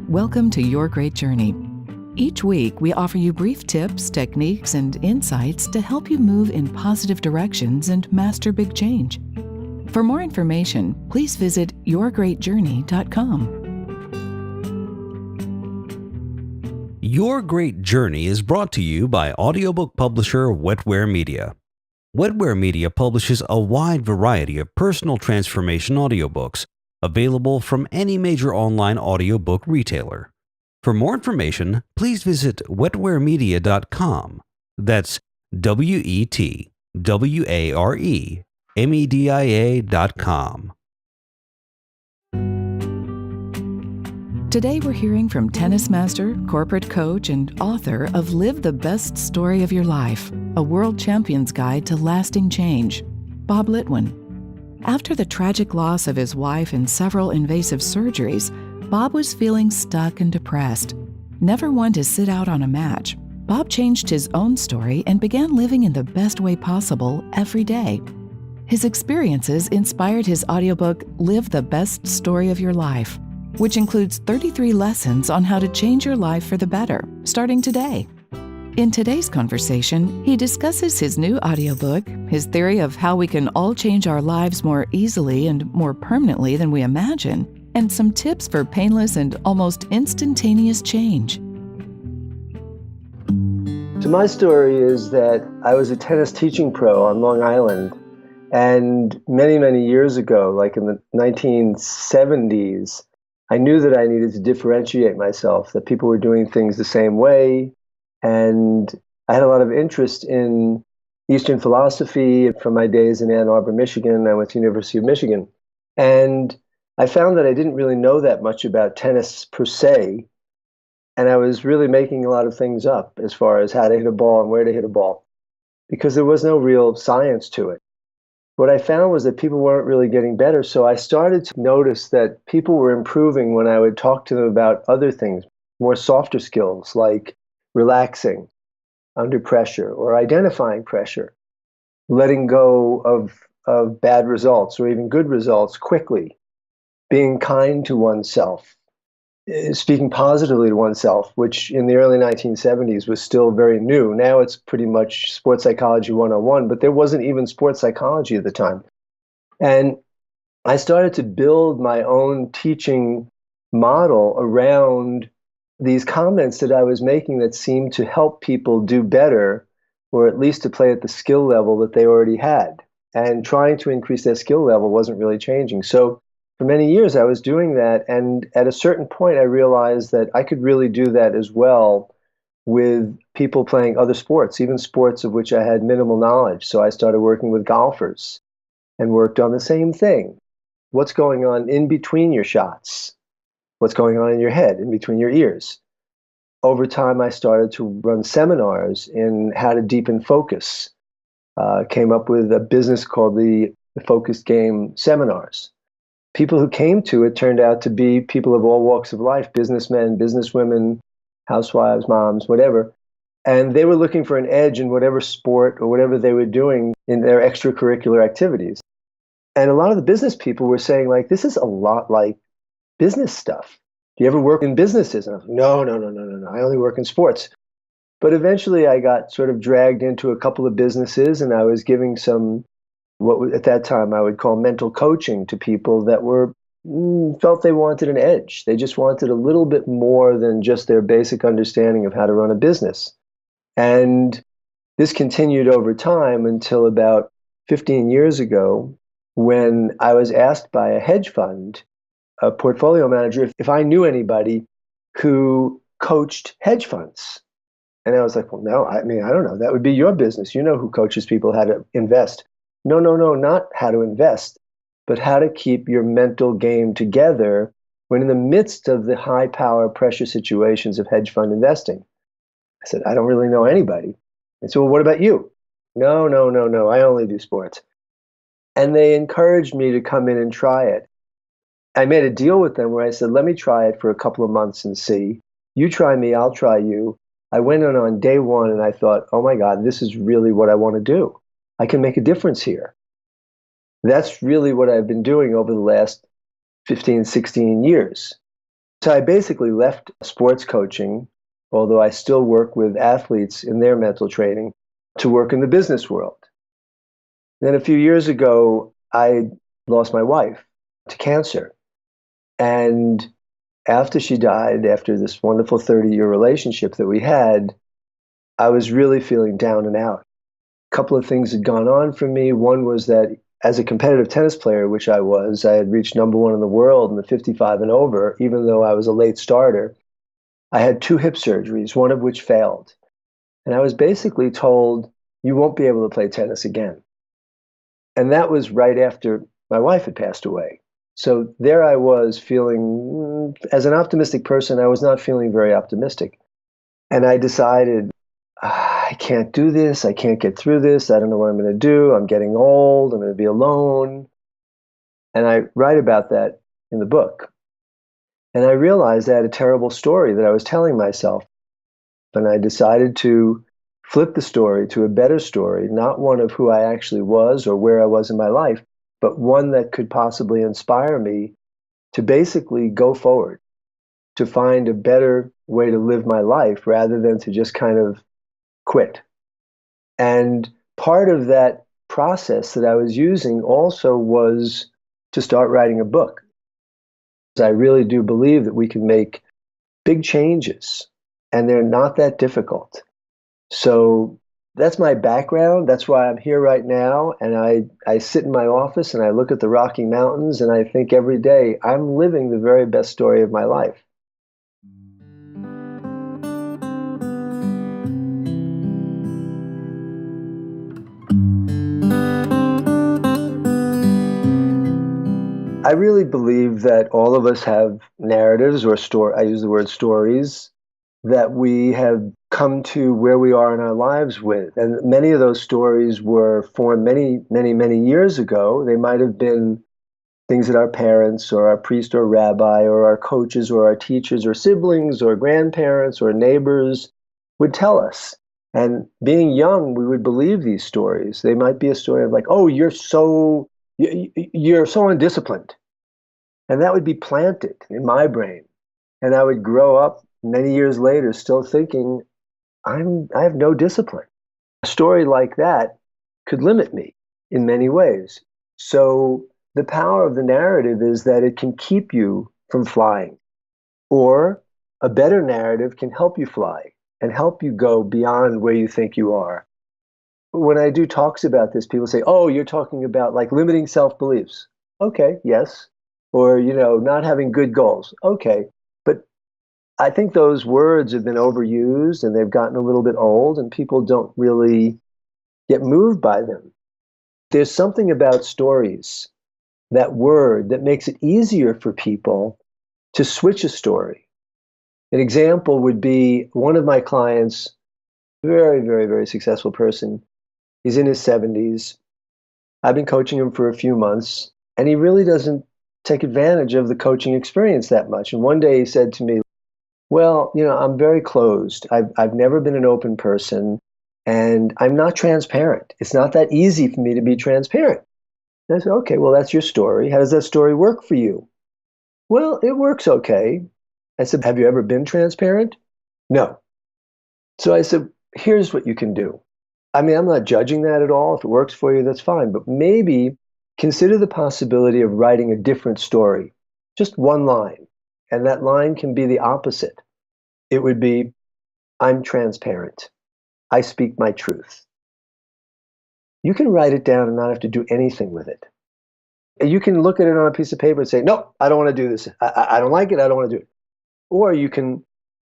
Welcome to Your Great Journey. Each week, we offer you brief tips, techniques, and insights to help you move in positive directions and master big change. For more information, please visit yourgreatjourney.com. Your Great Journey is brought to you by audiobook publisher Wetware Media. Wetware Media publishes a wide variety of personal transformation audiobooks available from any major online audiobook retailer. For more information, please visit wetwaremedia.com. That's WETWAREMEDIA.com. Today, we're hearing from tennis master, corporate coach, and author of Live the Best Story of Your Life, a World Champion's Guide to Lasting Change, Bob Litwin. After the tragic loss of his wife and several invasive surgeries, Bob was feeling stuck and depressed. Never one to sit out on a match, Bob changed his own story and began living in the best way possible every day. His experiences inspired his audiobook, Live the Best Story of Your Life, which includes 33 lessons on how to change your life for the better, starting today. In today's conversation, he discusses his new audiobook, his theory of how we can all change our lives more easily and more permanently than we imagine, and some tips for painless and almost instantaneous change. So my story is that I was a tennis teaching pro on Long Island, and many, many years ago, like in the 1970s, I knew that I needed to differentiate myself, that people were doing things the same way. And I had a lot of interest in Eastern philosophy from my days in Ann Arbor, Michigan. I went to the University of Michigan. And I found that I didn't really know that much about tennis per se. And I was really making a lot of things up as far as how to hit a ball and where to hit a ball, because there was no real science to it. What I found was that people weren't really getting better. So I started to notice that people were improving when I would talk to them about other things, more softer skills like relaxing under pressure or identifying pressure, letting go of bad results or even good results quickly, being kind to oneself, speaking positively to oneself, which in the early 1970s was still very new. Now it's pretty much sports psychology 101, but there wasn't even sports psychology at the time. And I started to build my own teaching model around these comments that I was making that seemed to help people do better, or at least to play at the skill level that they already had. And trying to increase their skill level wasn't really changing. So for many years, I was doing that. And at a certain point, I realized that I could really do that as well with people playing other sports, even sports of which I had minimal knowledge. So I started working with golfers and worked on the same thing. What's going on in between your shots? What's going on in your head, in between your ears? Over time, I started to run seminars in how to deepen focus. Came up with a business called the Focused Game Seminars. People who came to it turned out to be people of all walks of life, businessmen, businesswomen, housewives, moms, whatever. And they were looking for an edge in whatever sport or whatever they were doing in their extracurricular activities. And a lot of the business people were saying, like, this is a lot like business stuff. Do you ever work in businesses? And I was like, no. I only work in sports. But eventually I got sort of dragged into a couple of businesses, and I was giving some, at that time I would call mental coaching to people that felt they wanted an edge. They just wanted a little bit more than just their basic understanding of how to run a business. And this continued over time until about 15 years ago, when I was asked by a hedge fund, a portfolio manager, if I knew anybody who coached hedge funds. And I was like, well, no, I don't know. That would be your business. You know who coaches people how to invest. No, not how to invest, but how to keep your mental game together when in the midst of the high power pressure situations of hedge fund investing. I said, I don't really know anybody. And so, well, what about you? No, I only do sports. And they encouraged me to come in and try it. I made a deal with them where I said, let me try it for a couple of months and see. You try me, I'll try you. I went in on day one and I thought, oh my God, this is really what I want to do. I can make a difference here. That's really what I've been doing over the last 15, 16 years. So I basically left sports coaching, although I still work with athletes in their mental training, to work in the business world. Then a few years ago, I lost my wife to cancer. And after she died, after this wonderful 30-year relationship that we had, I was really feeling down and out. A couple of things had gone on for me. One was that as a competitive tennis player, which I was, I had reached number one in the world in the 55 and over, even though I was a late starter. I had 2 hip surgeries, one of which failed. And I was basically told, you won't be able to play tennis again. And that was right after my wife had passed away. So there I was feeling, as an optimistic person, I was not feeling very optimistic. And I decided, I can't do this. I can't get through this. I don't know what I'm going to do. I'm getting old. I'm going to be alone. And I write about that in the book. And I realized I had a terrible story that I was telling myself. And I decided to flip the story to a better story, not one of who I actually was or where I was in my life, but one that could possibly inspire me to basically go forward, to find a better way to live my life rather than to just kind of quit. And part of that process that I was using also was to start writing a book. I really do believe that we can make big changes, and they're not that difficult. So that's my background. That's why I'm here right now. And I sit in my office and I look at the Rocky Mountains and I think every day I'm living the very best story of my life. I really believe that all of us have narratives or I use the word stories that we have come to where we are in our lives with. And many of those stories were formed many, many, many years ago. They might have been things that our parents or our priest or rabbi or our coaches or our teachers or siblings or grandparents or neighbors would tell us. And being young, we would believe these stories. They might be a story of like, oh, you're so undisciplined. And that would be planted in my brain. And I would grow up many years later still thinking, I have no discipline. A story like that could limit me in many ways. So the power of the narrative is that it can keep you from flying, or a better narrative can help you fly and help you go beyond where you think you are. When I do talks about this, people say, oh, you're talking about like limiting self-beliefs. Okay, yes. Or, not having good goals. Okay. But I think those words have been overused and they've gotten a little bit old and people don't really get moved by them. There's something about stories, that word, that makes it easier for people to switch a story. An example would be one of my clients, very, very, very successful person. He's in his 70s. I've been coaching him for a few months, and he really doesn't take advantage of the coaching experience that much. And one day he said to me, well, I'm very closed. I've never been an open person, and I'm not transparent. It's not that easy for me to be transparent. And I said, okay, well, that's your story. How does that story work for you? Well, it works okay. I said, have you ever been transparent? No. So I said, here's what you can do. I mean, I'm not judging that at all. If it works for you, that's fine. But maybe consider the possibility of writing a different story, just one line. And that line can be the opposite. It would be, I'm transparent. I speak my truth. You can write it down and not have to do anything with it. You can look at it on a piece of paper and say, no, I don't want to do this. I don't like it. I don't want to do it. Or you can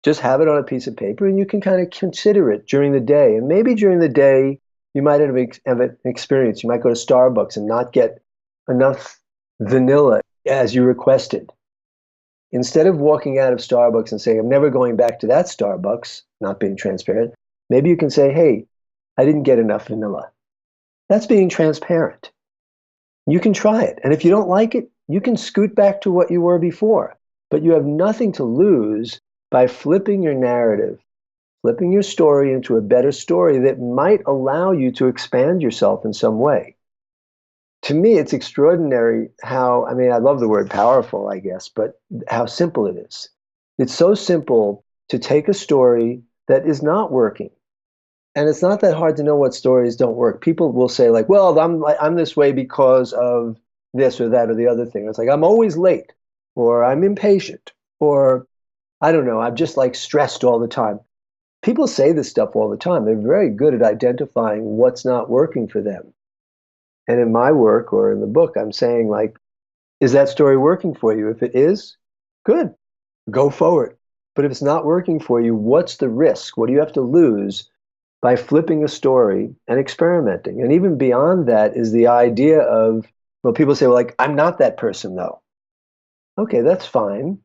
just have it on a piece of paper and you can kind of consider it during the day. And maybe during the day, you might have an experience. You might go to Starbucks and not get enough vanilla as you requested. Instead of walking out of Starbucks and saying, I'm never going back to that Starbucks, not being transparent, maybe you can say, hey, I didn't get enough vanilla. That's being transparent. You can try it. And if you don't like it, you can scoot back to what you were before. But you have nothing to lose by flipping your narrative, flipping your story into a better story that might allow you to expand yourself in some way. To me, it's extraordinary how, I mean, I love the word powerful, I guess, but how simple it is. It's so simple to take a story that is not working. And it's not that hard to know what stories don't work. People will say like, well, I'm this way because of this or that or the other thing. It's like, I'm always late, or I'm impatient, or I don't know, I'm just like stressed all the time. People say this stuff all the time. They're very good at identifying what's not working for them. And in my work or in the book, I'm saying like, is that story working for you? If it is, good, go forward. But if it's not working for you, what's the risk? What do you have to lose by flipping a story and experimenting? And even beyond that is the idea of, well, people say, well, like, I'm not that person though. Okay, that's fine.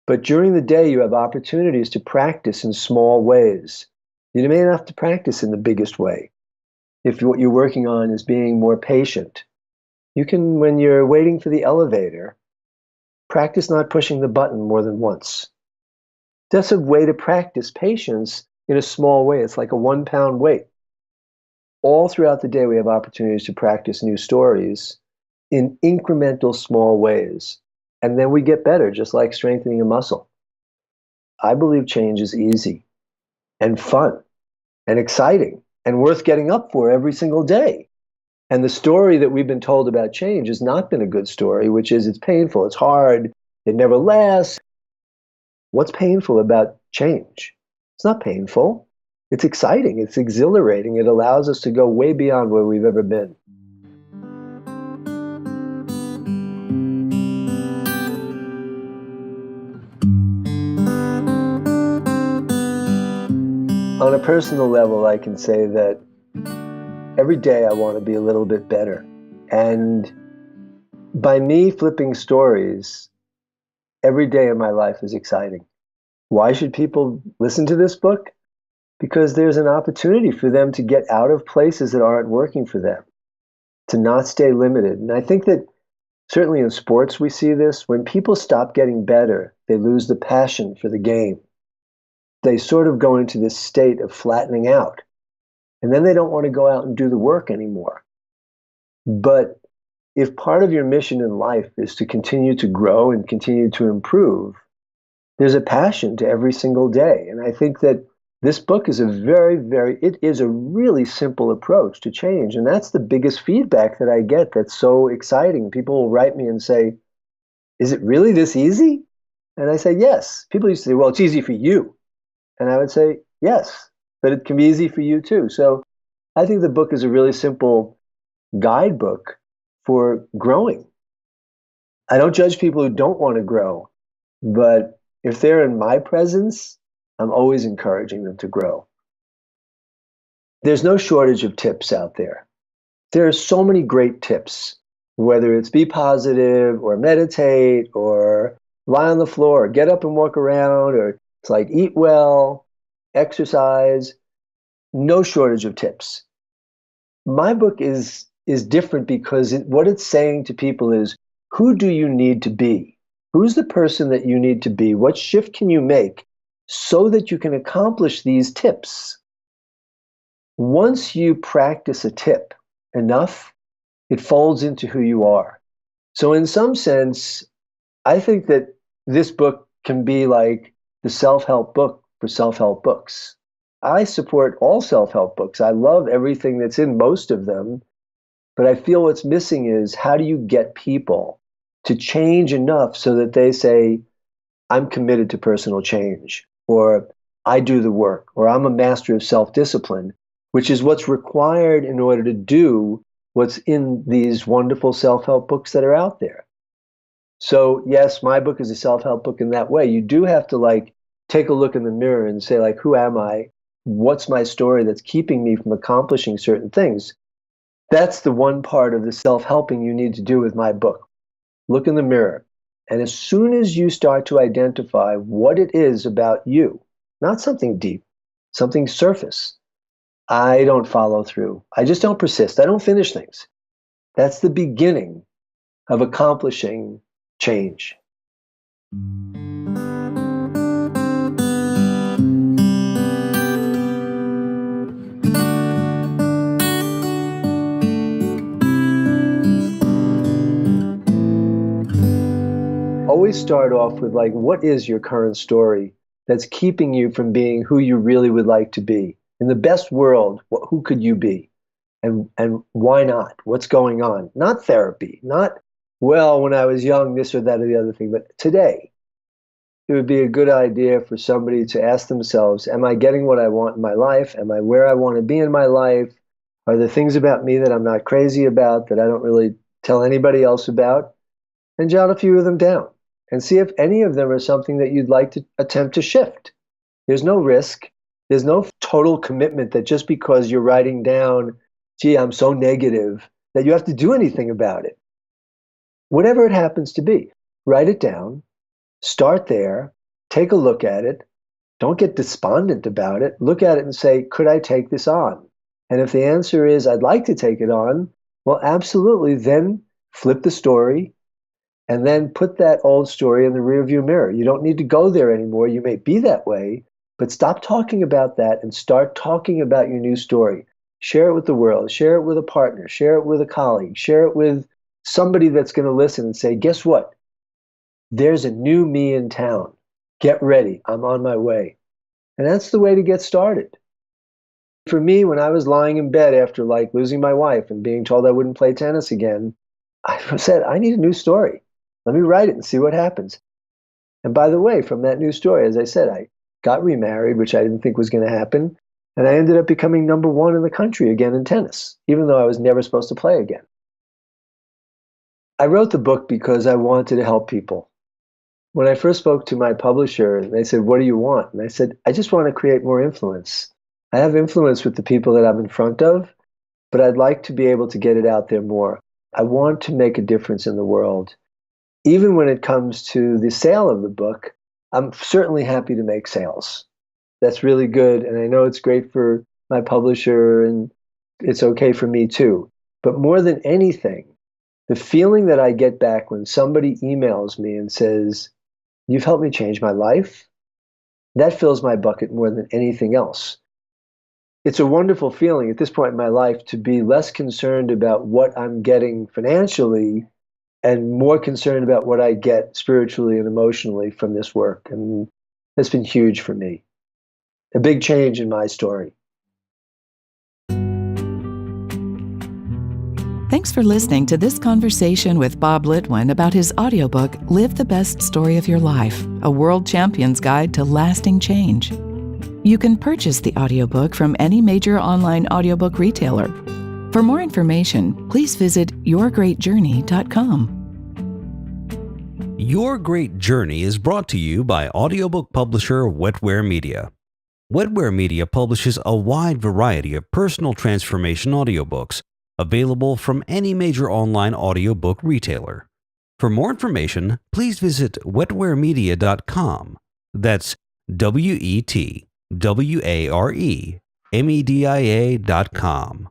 But during the day, you have opportunities to practice in small ways. You may not have to practice in the biggest way. If what you're working on is being more patient, you can, when you're waiting for the elevator, practice not pushing the button more than once. That's a way to practice patience in a small way. It's like a 1-pound weight. All throughout the day, we have opportunities to practice new stories in incremental small ways. And then we get better, just like strengthening a muscle. I believe change is easy and fun and exciting and worth getting up for every single day. And the story that we've been told about change has not been a good story, which is it's painful, it's hard, it never lasts. What's painful about change? It's not painful. It's exciting. It's exhilarating. It allows us to go way beyond where we've ever been. On a personal level, I can say that every day I want to be a little bit better. And by me flipping stories, every day of my life is exciting. Why should people listen to this book? Because there's an opportunity for them to get out of places that aren't working for them, to not stay limited. And I think that certainly in sports we see this. When people stop getting better, they lose the passion for the game. They sort of go into this state of flattening out. And then they don't want to go out and do the work anymore. But if part of your mission in life is to continue to grow and continue to improve, there's a passion to every single day. And I think that this book is it is a really simple approach to change. And that's the biggest feedback that I get that's so exciting. People will write me and say, is it really this easy? And I say, yes. People used to say, well, it's easy for you. And I would say, yes, but it can be easy for you too. So I think the book is a really simple guidebook for growing. I don't judge people who don't want to grow, but if they're in my presence, I'm always encouraging them to grow. There's no shortage of tips out there. There are so many great tips, whether it's be positive or meditate or lie on the floor or get up and walk around, or it's like eat well, exercise, no shortage of tips. My book is different because what it's saying to people is, who do you need to be? Who's the person that you need to be? What shift can you make so that you can accomplish these tips? Once you practice a tip enough, it folds into who you are. So in some sense, I think that this book can be like the self-help book for self-help books. I support all self-help books. I love everything that's in most of them, but I feel what's missing is, how do you get people to change enough so that they say, I'm committed to personal change, or I do the work, or I'm a master of self-discipline, which is what's required in order to do what's in these wonderful self-help books that are out there. So yes, my book is a self-help book in that way. You do have to like take a look in the mirror and say like, who am I? What's my story that's keeping me from accomplishing certain things? That's the one part of the self-helping you need to do with my book. Look in the mirror. And as soon as you start to identify what it is about you, not something deep, something surface, I don't follow through. I just don't persist. I don't finish things. That's the beginning of accomplishing change. Always always start off with like, what is your current story that's keeping you from being who you really would like to be? In the best world, who could you be? And why not? What's going on? Not therapy, not, well, when I was young, this or that or the other thing, but today. It would be a good idea for somebody to ask themselves, am I getting what I want in my life? Am I where I want to be in my life? Are there things about me that I'm not crazy about, that I don't really tell anybody else about? And jot a few of them down and see if any of them are something that you'd like to attempt to shift. There's no risk. There's no total commitment that just because you're writing down, gee, I'm so negative, that you have to do anything about it. Whatever it happens to be, write it down. Start there, take a look at it. Don't get despondent about it. Look at it and say, could I take this on? And if the answer is, I'd like to take it on, well, absolutely, then flip the story and then put that old story in the rearview mirror. You don't need to go there anymore. You may be that way, but stop talking about that and start talking about your new story. Share it with the world. Share it with a partner. Share it with a colleague. Share it with somebody that's going to listen and say, guess what? There's a new me in town. Get ready. I'm on my way. And that's the way to get started. For me, when I was lying in bed after like losing my wife and being told I wouldn't play tennis again, I said, I need a new story. Let me write it and see what happens. And by the way, from that new story, as I said, I got remarried, which I didn't think was going to happen. And I ended up becoming #1 in the country again in tennis, even though I was never supposed to play again. I wrote the book because I wanted to help people. When I first spoke to my publisher, they said, what do you want? And I said, I just want to create more influence. I have influence with the people that I'm in front of, but I'd like to be able to get it out there more. I want to make a difference in the world. Even when it comes to the sale of the book, I'm certainly happy to make sales. That's really good. And I know it's great for my publisher and it's okay for me too. But more than anything, the feeling that I get back when somebody emails me and says, you've helped me change my life, that fills my bucket more than anything else. It's a wonderful feeling at this point in my life to be less concerned about what I'm getting financially and more concerned about what I get spiritually and emotionally from this work. And that's been huge for me. A big change in my story. Thanks for listening to this conversation with Bob Litwin about his audiobook, Live the Best Story of Your Life, a World Champion's Guide to Lasting Change. You can purchase the audiobook from any major online audiobook retailer. For more information, please visit yourgreatjourney.com. Your Great Journey is brought to you by audiobook publisher Wetware Media. Wetware Media publishes a wide variety of personal transformation audiobooks available from any major online audiobook retailer. For more information, please visit wetwaremedia.com. That's WETWAREMEDIA.com.